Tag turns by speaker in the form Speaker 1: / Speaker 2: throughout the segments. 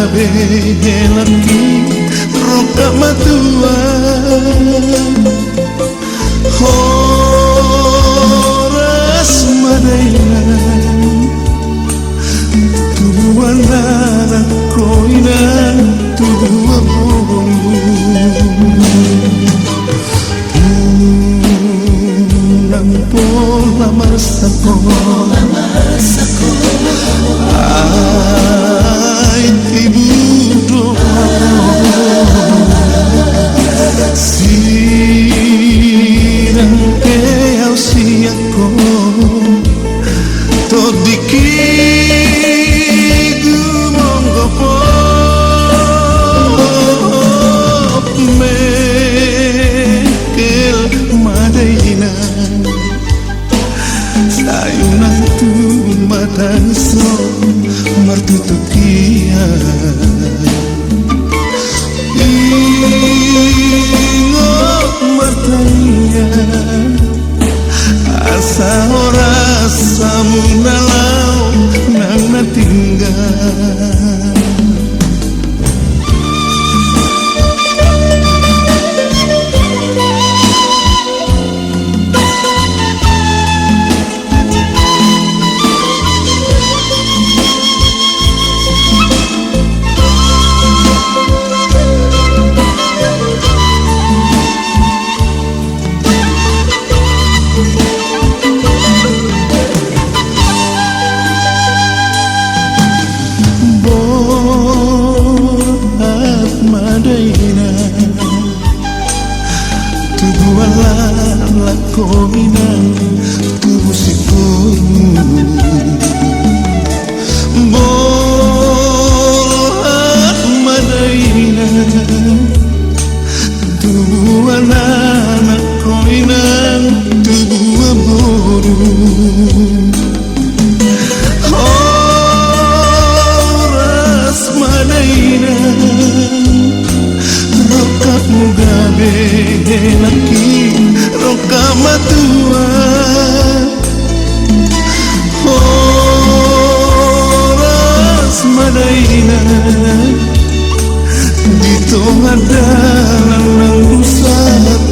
Speaker 1: mugabe laki roka matua horas madaina tubuana koina tubuamu pola masako ay tibudo sirang kau siako todiki gumonggopo mekel madaina sayunan tu matan so martutukia ingok martanya asa ora samunalau nang natinggal tubualan lakoina tubuh sikumu bolat madaina tubualan lakoina tubuh aboru horas madaina roka mugabe laki roka matua horas madaina di tengah dalam nang rusat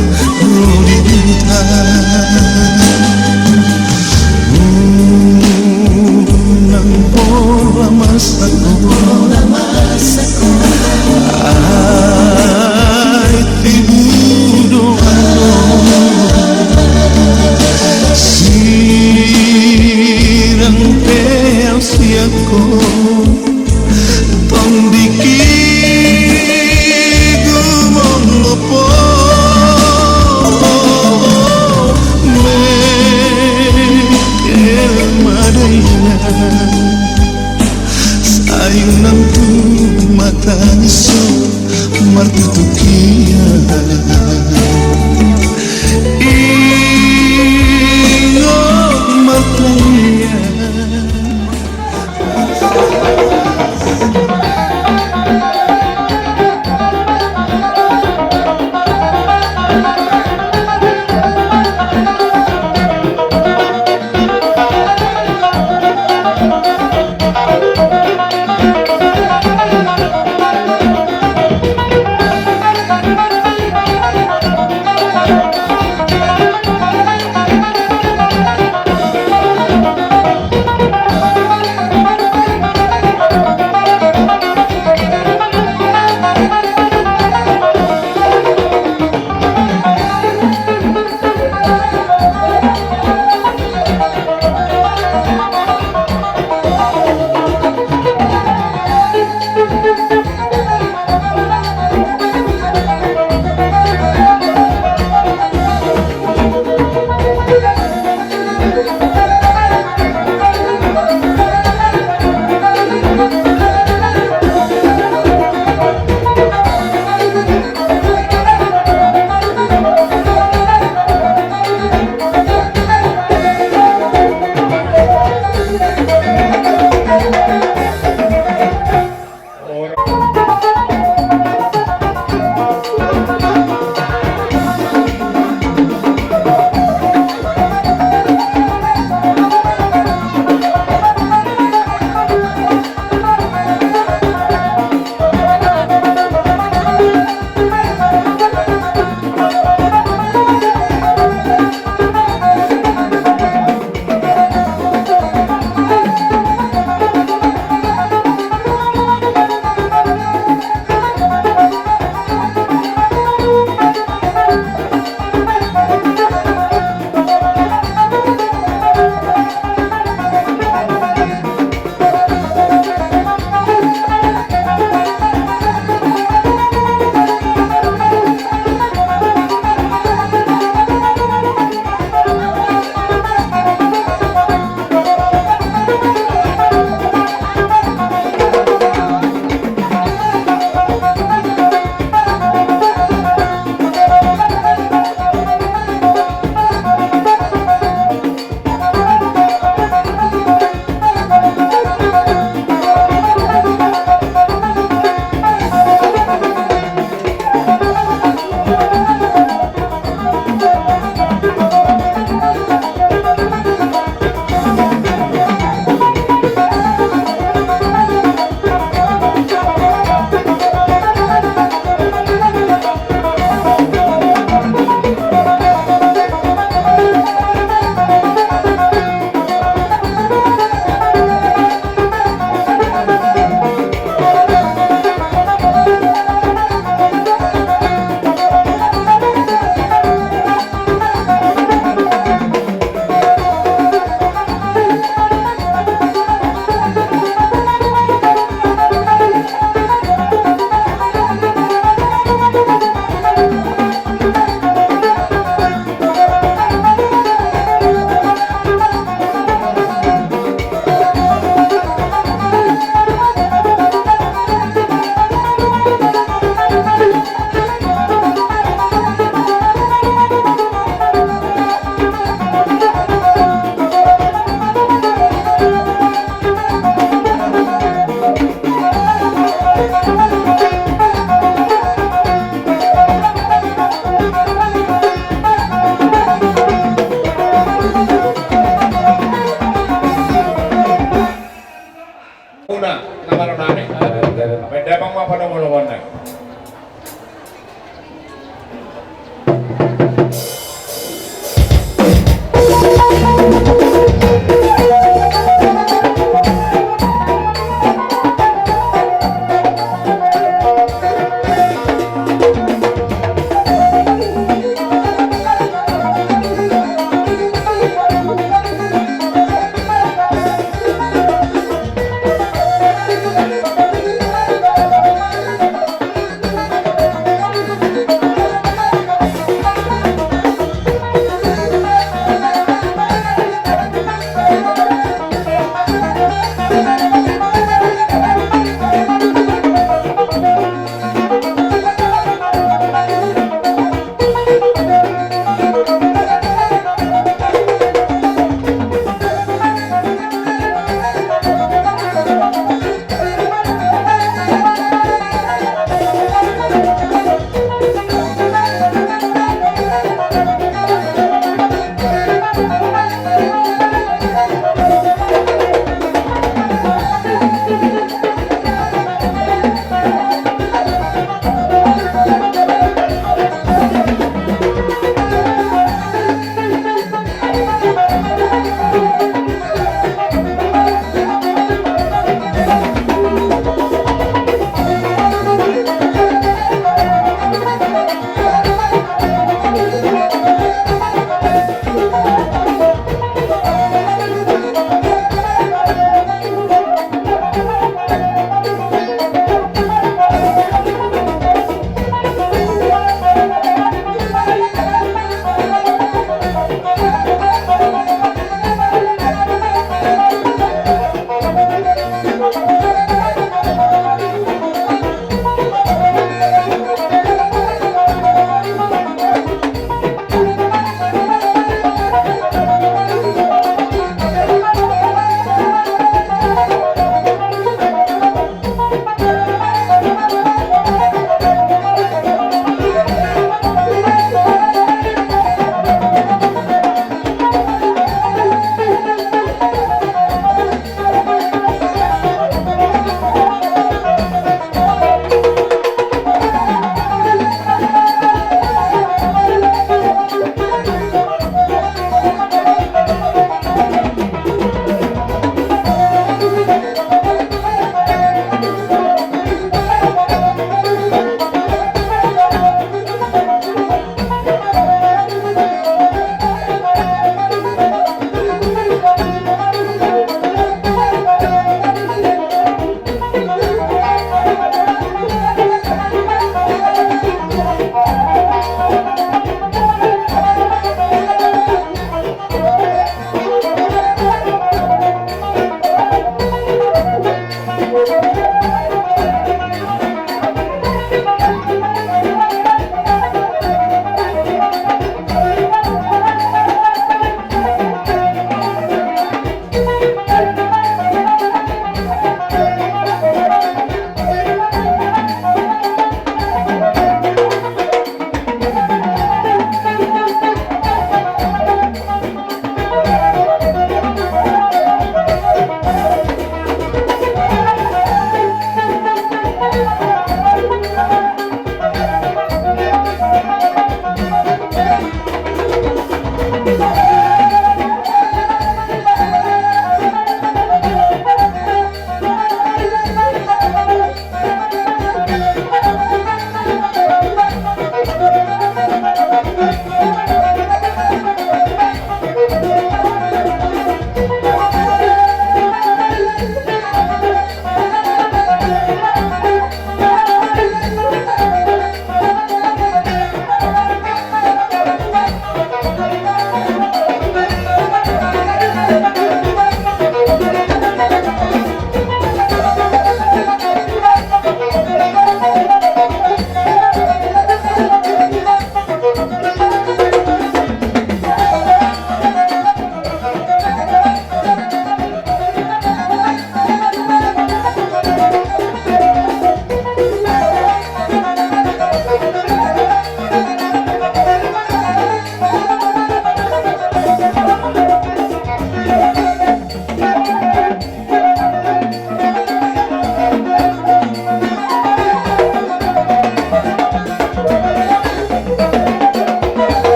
Speaker 1: rodi nang pola masako ay tibudo sirang peang siako tondiki gumong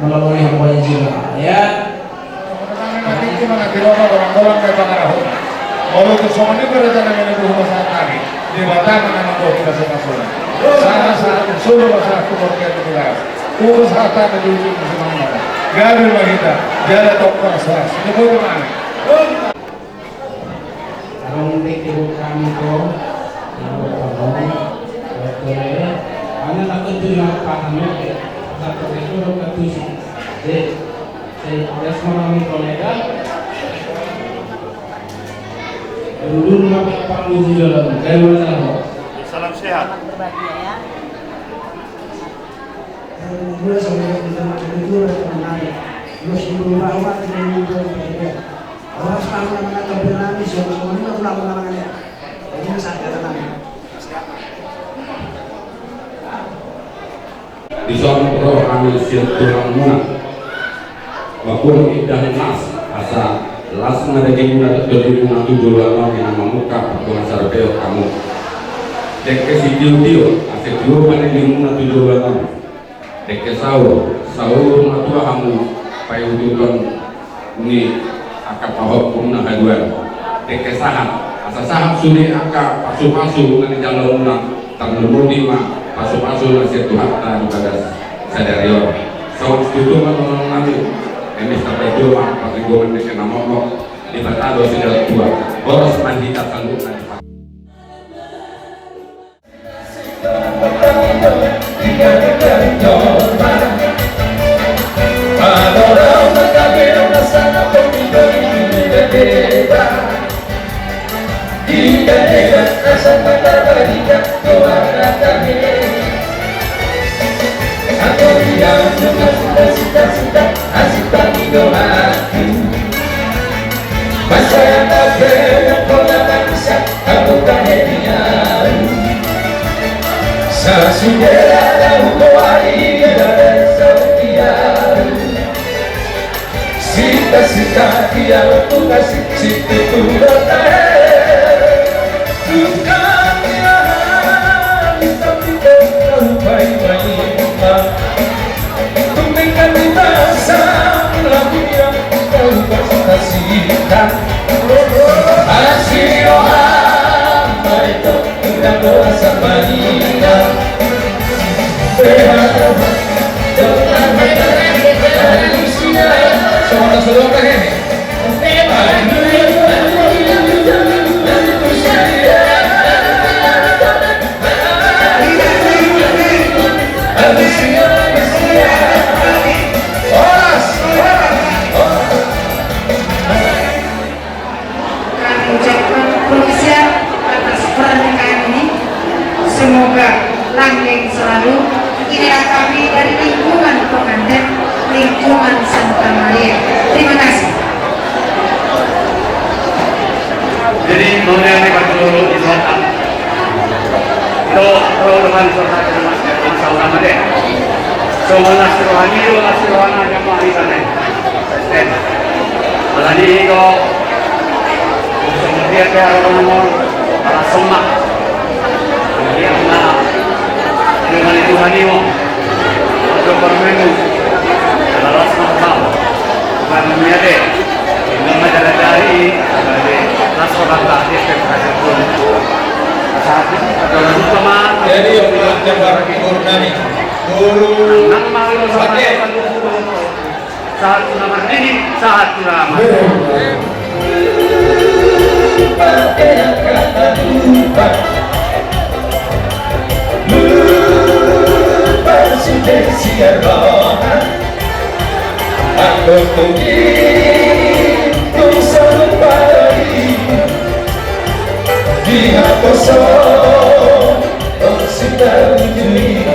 Speaker 2: melalui hambanya juga ya.
Speaker 3: Kalau itu semuanya berencana menuju rumah sakit kami di Batam dengan kita nasional. Saat seluruh masyarakat keluarga itu lah. Urus harta menuju ke semua. Gagal kita, jalan dokter sas. Itu bagaimana?
Speaker 2: Kalau ibu kami itu, ibu kami, anak takut juga paham ya. Satu itu ketujuh. Jadi, ada semua kolega. Dulu mah Pak Muji dalam kayak mana?
Speaker 4: Salam sehat.
Speaker 5: Berbahagia ya.
Speaker 6: Gue sampai itu menarik. Terus ibu rawat dengan ibu berbeda. Orang selama mana kebenaran di semuanya pulang mengalaminya. Ini sadar lagi.
Speaker 7: Di soal pro kami silaturahmi munah. Wapun idah nas asa las ngadegi munah terjadi munah tujuan lagi nama muka pertuan sarabeo kamu. Dekke si dio asik dua mana di munah tujuan lagi. Dekke sahur matua kamu payudukan ni akap ahok munah haduan. Dekke saham asa saham suni akap pasu-pasu nanti jalan munah tanggulmudi mah pasu-pasu nasi Tuhan di bagas sadarion. Sawang setuju menolong nanti. Ini sampai dua pakai gue mendekati nama Allah di batado sudah tua. Boros mandi tak sanggup nanti.
Speaker 8: Cita-cita dia untuk kasih cita itu suka dia tapi tahu baik-baik tumingkan di dasar lagu yang kau kasihkan kasih orang itu tidak berasa baiknya berharap dengan manusia semua seluruh ini.
Speaker 5: Semoga langgeng selalu. Inilah kami dari lingkungan pengantin, lingkungan Santa Maria. Terima kasih.
Speaker 4: Jadi nonya ini baru disotak. Itu kalau dengan sotak masa utama deh. Semua nasirohani itu nasirohana yang mari sana. Sistem. Alani itu seperti apa orang ngomong para semak. Yang nak dengan itu hanimo. Untuk bermenu adalah semacam bukan menyade dengan majalah dari nasional tadi terkait pun saat adalah utama
Speaker 3: Jadi Jabar Purnami Guru
Speaker 4: nang malu saat nama ini saat lama
Speaker 8: Aku begitu sampai dia kosong tersitar diri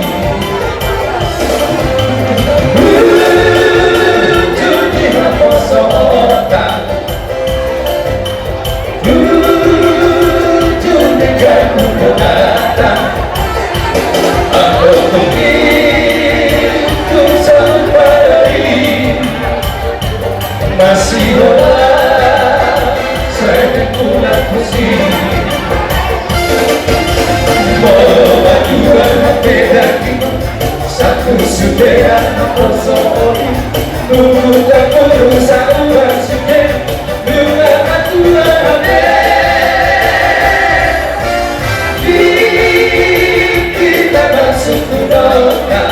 Speaker 8: dia kosong dengan datang. Aku begitu sampai masih olah saya pulang pusing bawa dua hati lagi satu sudah kosong tunggu tak berusaha uang sudah dua aku ada kita masuk ke doa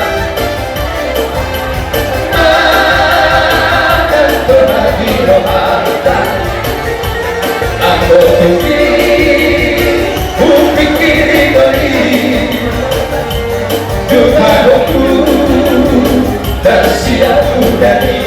Speaker 8: akan berbagi rohata aku pikir beri dukaku dan siapku dari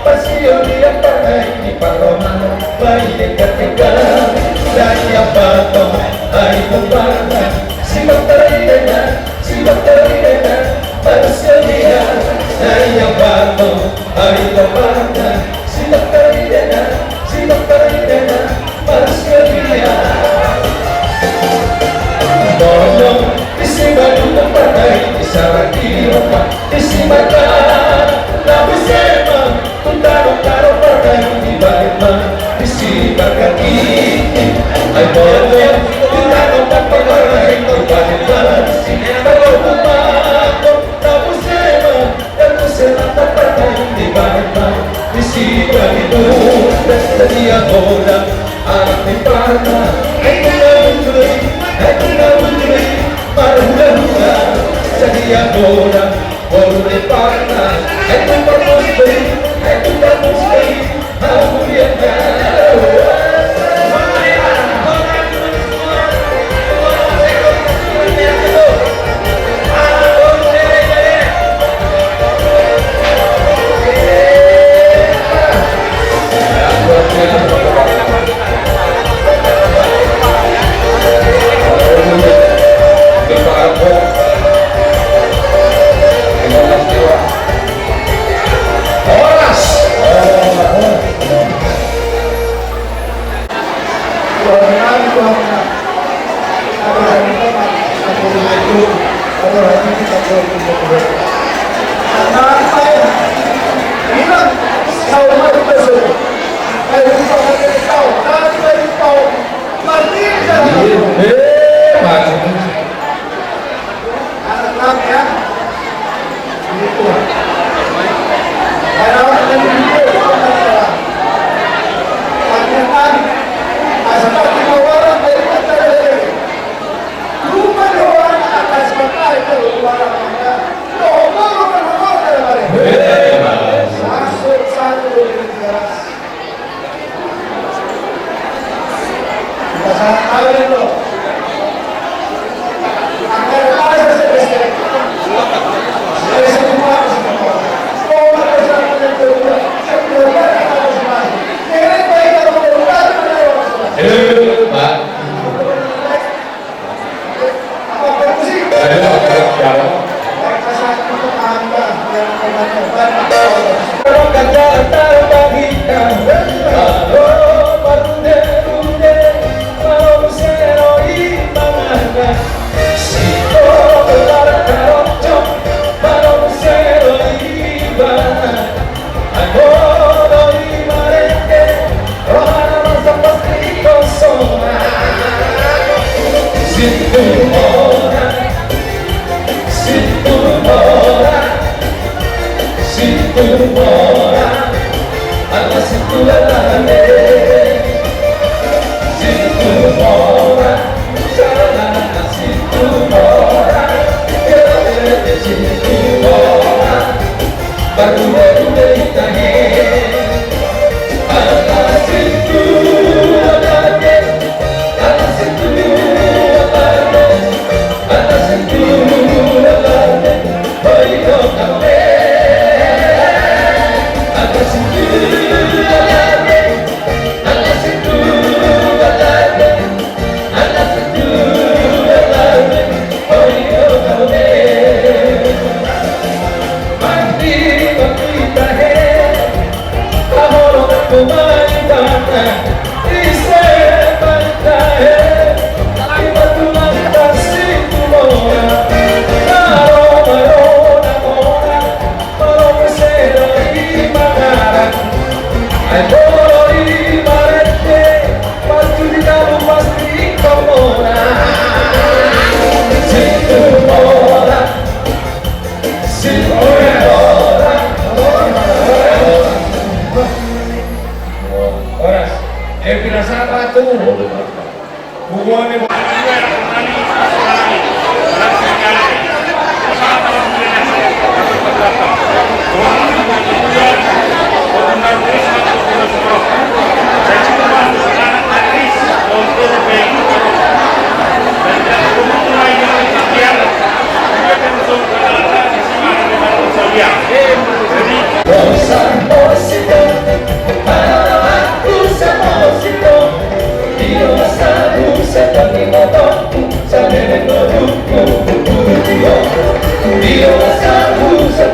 Speaker 8: Passion Parna, si Dr. Idena, Mas Galia. Mono, isimanu ng patay, isara kiroka, isimaka, labusema, kung taro-taro patay, iba-iba, isimagaki. Ay mono, tinanong ng pagkaray, iba-iba, isimagaki. Tadi ako lang ang may parna. Ay kunawuloy, marahula-hula. Tadi ako lang ang may parna. Ay kumpapustay, hahulian ka. Dio la salud, se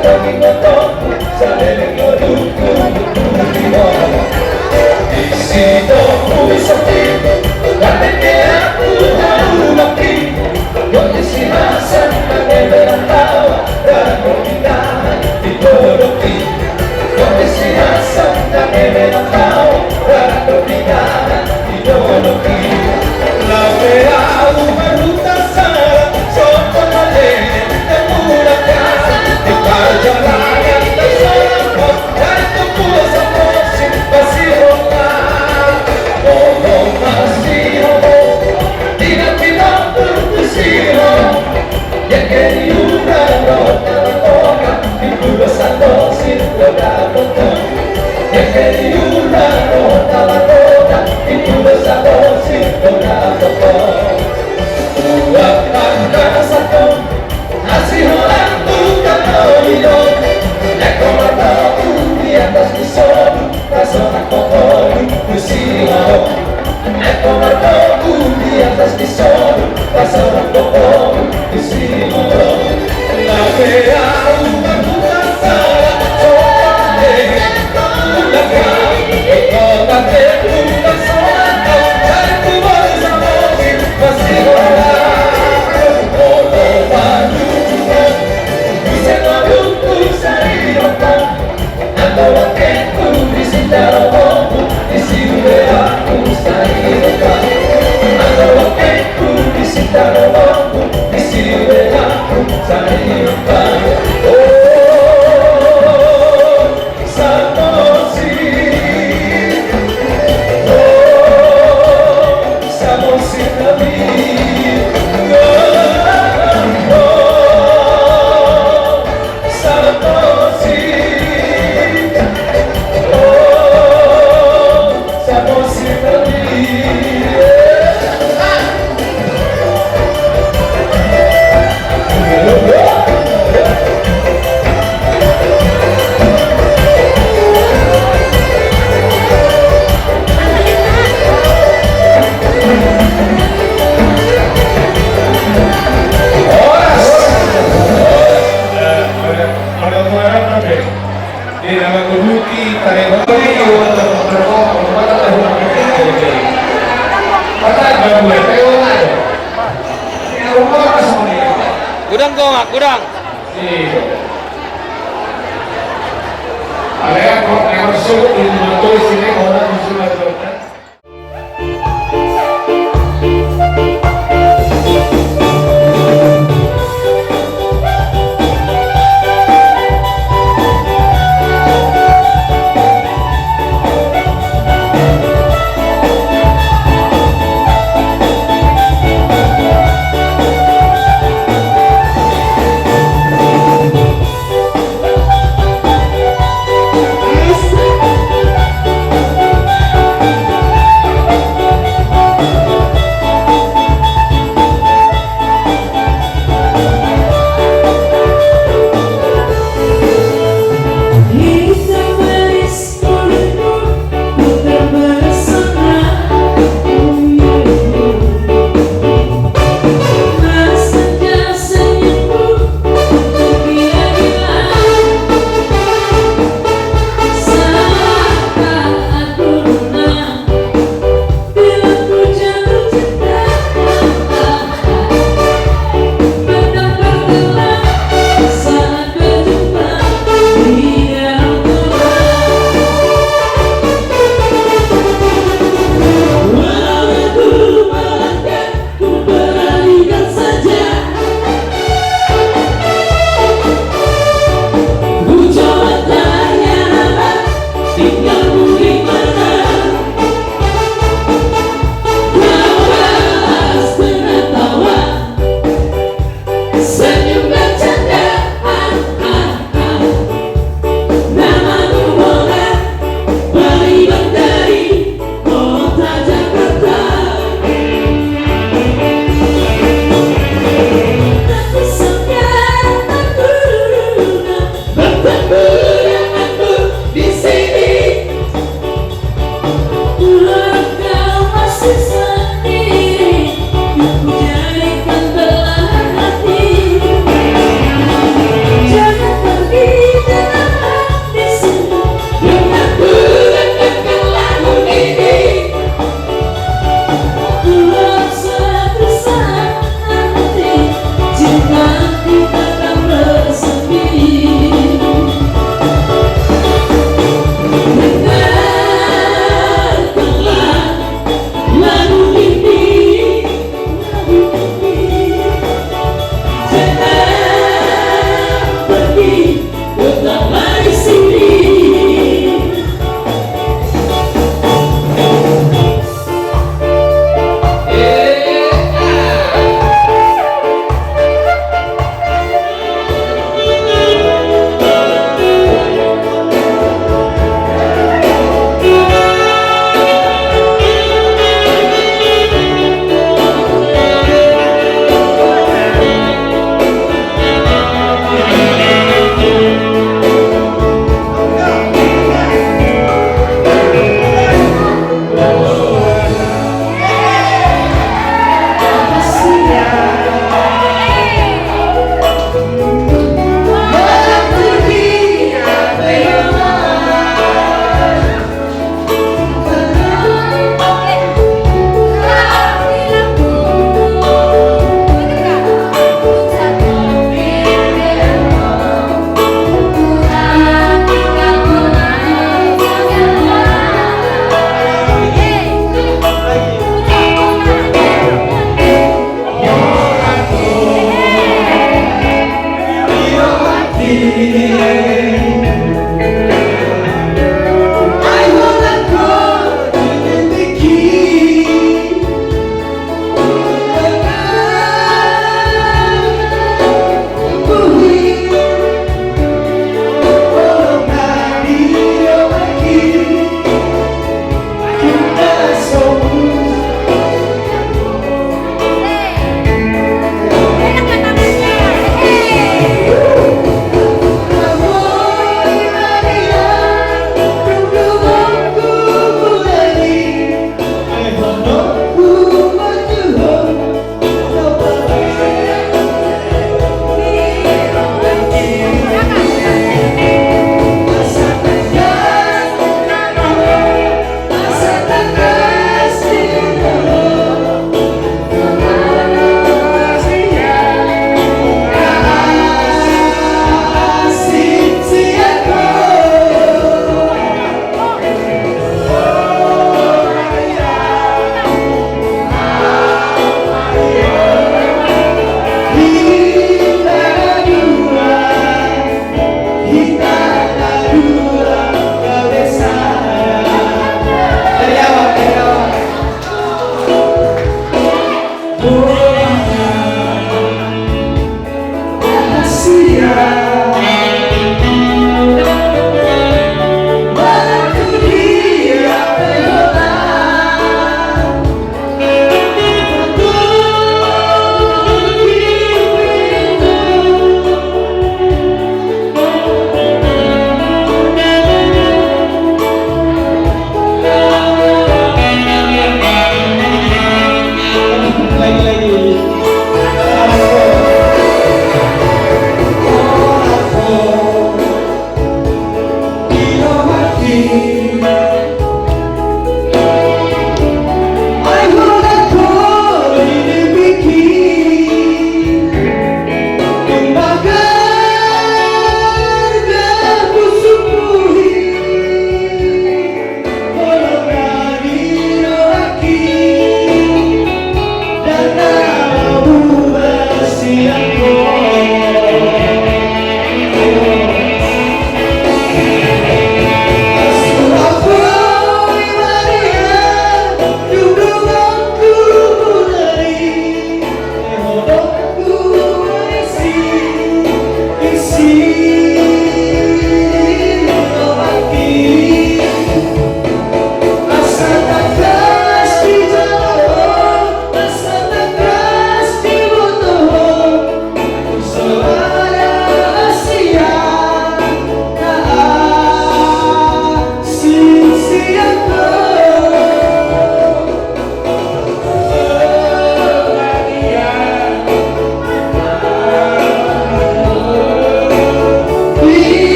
Speaker 9: Gudang kau nggak gudang?
Speaker 3: Allora, è solo il motore si regola sulla giornata.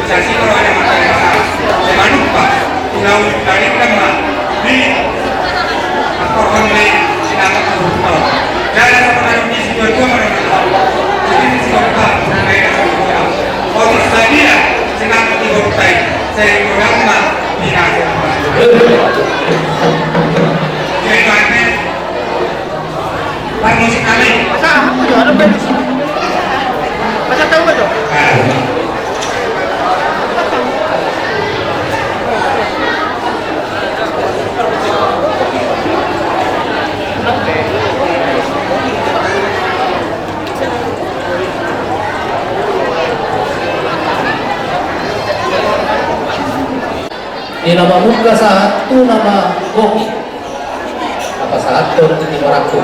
Speaker 4: Sasi kalau ada masalah, saya lupa. Tinggal ditarik mah di aktor di silakan terbuka. Jangan sampai di situ dua mereka. Jadi di situ kita mereka terbuka. Kalau saya silakan terbuka. Saya kurang mah tidak. Jadi mana? Pak musik kami.
Speaker 10: Masa aku juga ada band. Masa tahu nggak tuh?
Speaker 11: Di nama muka satu nama koki apa saat itu di Maraku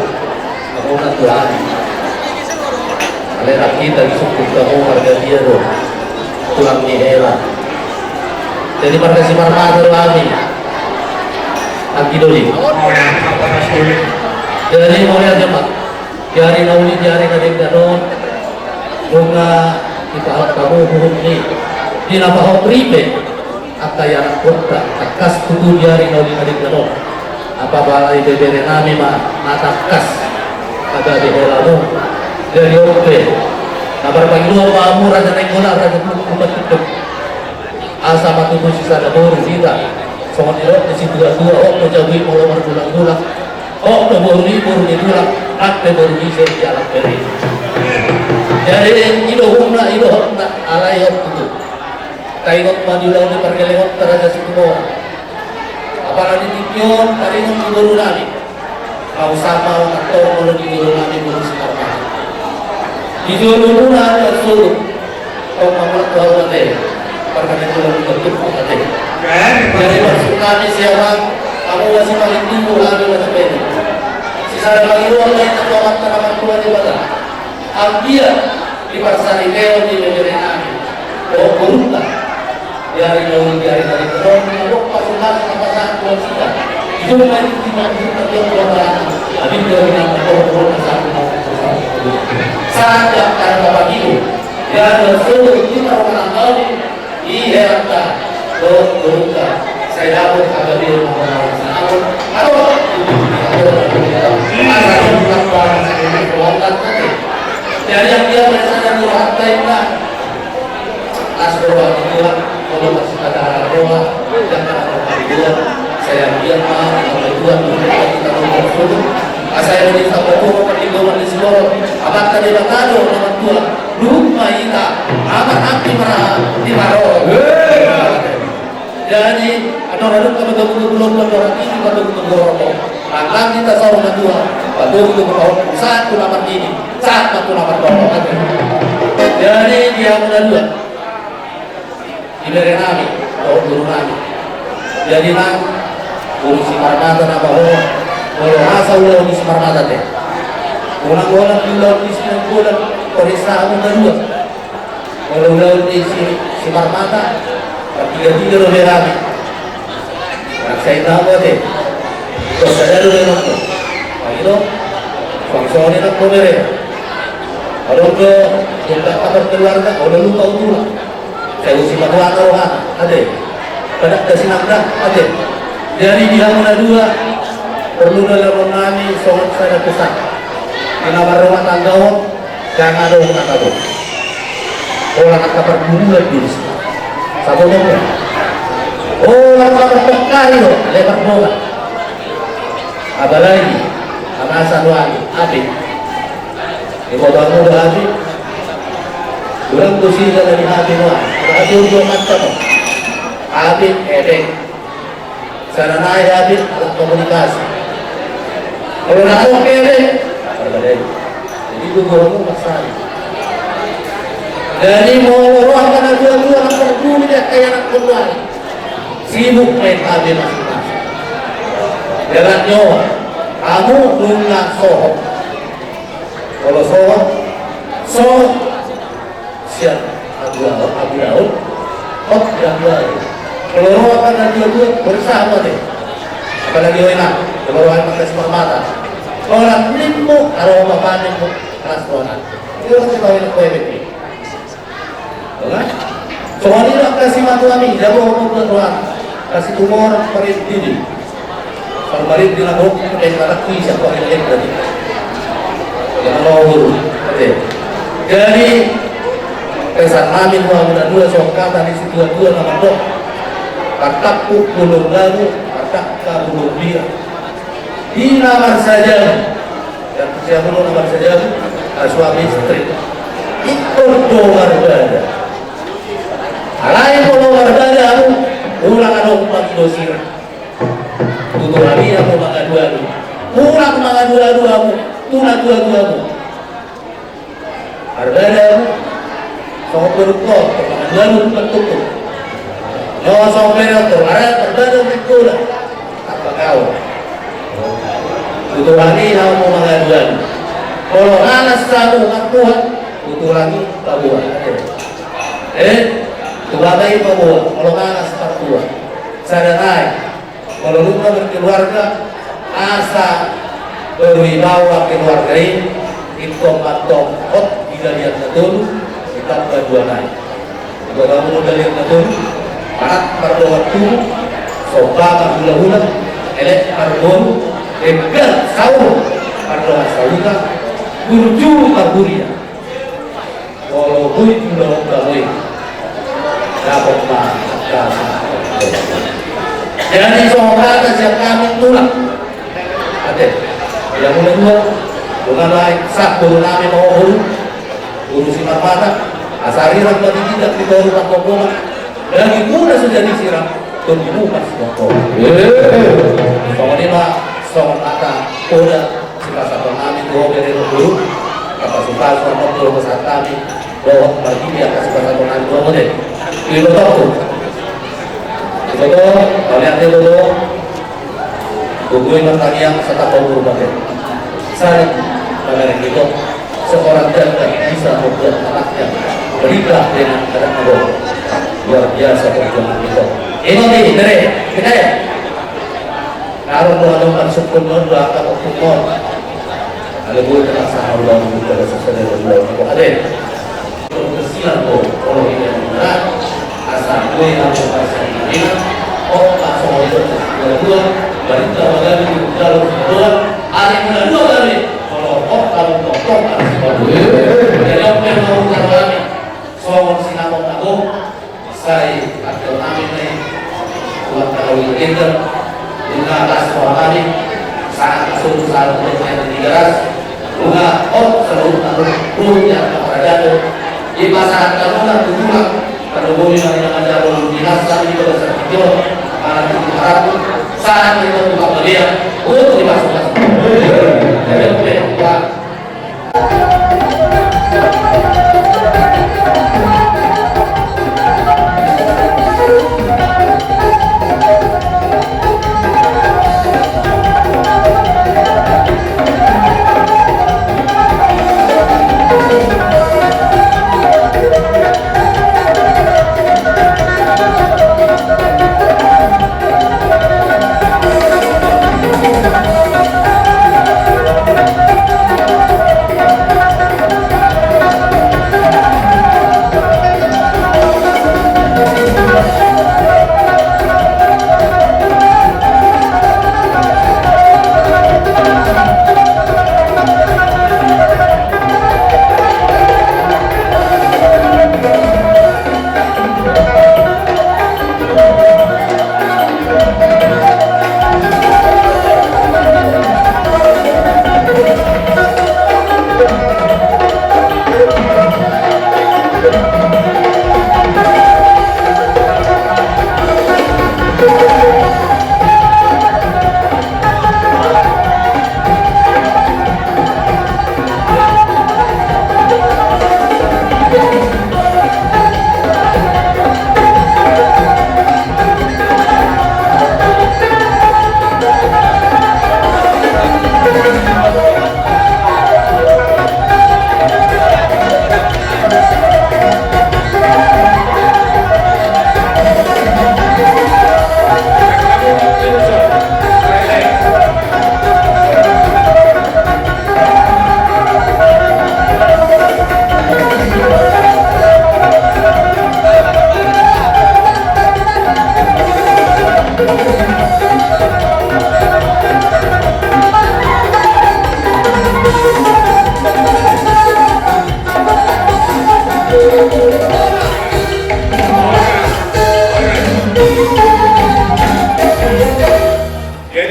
Speaker 11: aku nak Tuhan alera kita disukut kamu harga dia dong tulang dihela jadi marga si marmata kami Doli jadi mau lihat jemaat jari nauli jari kadang kadang bunga kita kamu hukum ini di nama hopribe akaya kota takas tutu jari nauli kadang kadang apa balai bebere nami matakas ada di helano dari oke kabar pagi dua pamu raja naik bola raja kubat tutup asa matutu sisa ada baru kita soal di situ dua oh menjauhi mulai berbulan-bulan oh baru itulah akte baru bisa jalan beri jadi idohumna alay itu kaingot madiulah di pergelewat teraja situ apalagi tikion karingon di baru nami kau sama atau kalau di baru nami baru sekarang di dulu ada suruh kau mamulat bahwa deh perkara itu lebih bertumpuk deh jadi maksud kami siapa kamu masih paling tinggi kami masih pede sisa lagi luar lain atau antara keluar di badan ambil di pasar Ikeo di negeri kami oh berubah dari dari terus untuk pasukan apa buat kita itu memang tidak terjadi perubahan tapi dari yang berkorban saat karena bapak ibu dan seluruh kita orang tahu iya tak berubah saya dapat kabar di rumah atau dari yang dia bersama Tuhan kita asbro Tuhan kalau masih ada arah doa jangan ada doa saya biar Tuhan kita bersyukur saya ini sampai Tuhan perlindungan di seluruh amat tadi bakado nama Tuhan rumah kita amat hati marah di marah jadi ada orang betul-betul belum orang ini betul-betul ngorok akan kita sama Tuhan betul-betul ngorok saat tunaman ini saat tunaman ngorok jadi dia muda dua ibere nami atau guru nami jadi nang urusi marmata na bahwa kalau masa ulah urusi marmata teh ulang-ulang ulah urusi bulan perisa muda dua kalau ulah urusi si marmata tiga-tiga lo berami saya tahu deh terus ada dulu yang nonton itu fungsinya nak boleh kalau ke kita kabar keluarga udah lupa utulah saya usi batuan rohan ada pada kasih nabrak ada jadi dia muda dua perlu dalam mengalami soal saya pesan di nomor rumah tangga jangan ada orang tahu orang kabar dulu lagi satu nomor orang kabar pekari loh lebar bola apalagi amasan lagi abis di bawah muda abis orang kusir dari hati doa hati untuk macam abis edek sarana abis alat komunikasi kalau nak oke deh berbeda jadi itu orang masalah jadi mau orang karena dua-dua anak berdua dia kayak anak keluar sibuk main abis masing-masing jalan nyawa kamu nunggu sohok kalau sohok siap Abu Daud yang lain kalau roh akan dua-dua bersama deh apalagi enak kalau roh akan pakai mata orang limu kalau bapak limu kelas konan itu orang kita kawin kue beki kan Soalnya nak kasih matu kami, jago orang berdoa, kasih tumor parit ini. Kalau parit dilagok, kita nak kisah kau yang tadi. Yang mau guru, jadi pesan kami dua sokata di situ dua nama dok. Katak pulung lalu, katak kabulung dia. Di nama saja, yang siapa nama saja, suami istri. Ikut dolar bada. Alai dolar bada, ulang adong pagi dosir. Tutur kami yang mau makan dua, ulang makan dua-duamu, tuna dua-duamu. Arbada, kau berkot, makan dua-duamu bertutup. Nyawa sombong terlarat, arbada berkuda. Apa kau? Tutur kami yang mau makan dua-duamu. Kalau anak satu ngakuan, tutur lagi pabuan. Tubagai pabuan. Kalau anak satu, sadanai. Kalau lupa berkeluarga, asa berwibawa keluarga ini, ikom hot tidak lihat betul, kita berdua naik. Kalau kamu udah lihat betul, anak pada waktu, sopa hula-hula, elek karbon, dekat sahur, pada sahurnya, burju karburia. Kalau buit belum kawin, dapat makan. Jadi sohkata siap kami tulang. Ada yang mulai dua, bukan lain sak guru kami mau guru simpan mata, asari rakyat tidak di bawah rumah kokola. Lagi muda sudah disiram, tunggu pas kokola. Soalnya mah soal kata udah sikasa kami dua beri dulu, kata suka soal dua besar kami, bawa bagi dia kasih kata kami dua model. Itu tahu. Betul, kalian itu dulu. Guguin yang serta pemburu batin. Saling mengenai itu, seorang janda bisa membuat anaknya beriklah dengan kadang Allah. Luar biasa perjuangan itu. Ini nih, dari kita ya. Naruh doa syukur doa akan hukum. Kalau gue kena sama Allah juga sesuai dengan Allah. Ada. Kesian tuh, kalau ini yang benar. Asal gue yang berpasang ini, tak semua itu kedua, berita bagaimana di dalam kedua, ada yang kedua kali, kalau kamu tokong harus bagus. Jadi apa yang mau kami, soal sinabong aku, saya atau kami ini, buat kalau itu, dengan atas soal kami, sangat sulit saat yang digaras, bunga seluruh punya keberadaan di masyarakat kamu dan Perhubungan yang ada dalam dinas kami juga bersedia para pihak saat itu juga dia untuk dimasukkan. Jadi pihak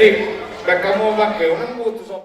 Speaker 3: Jadi, kamu bakal, unang buto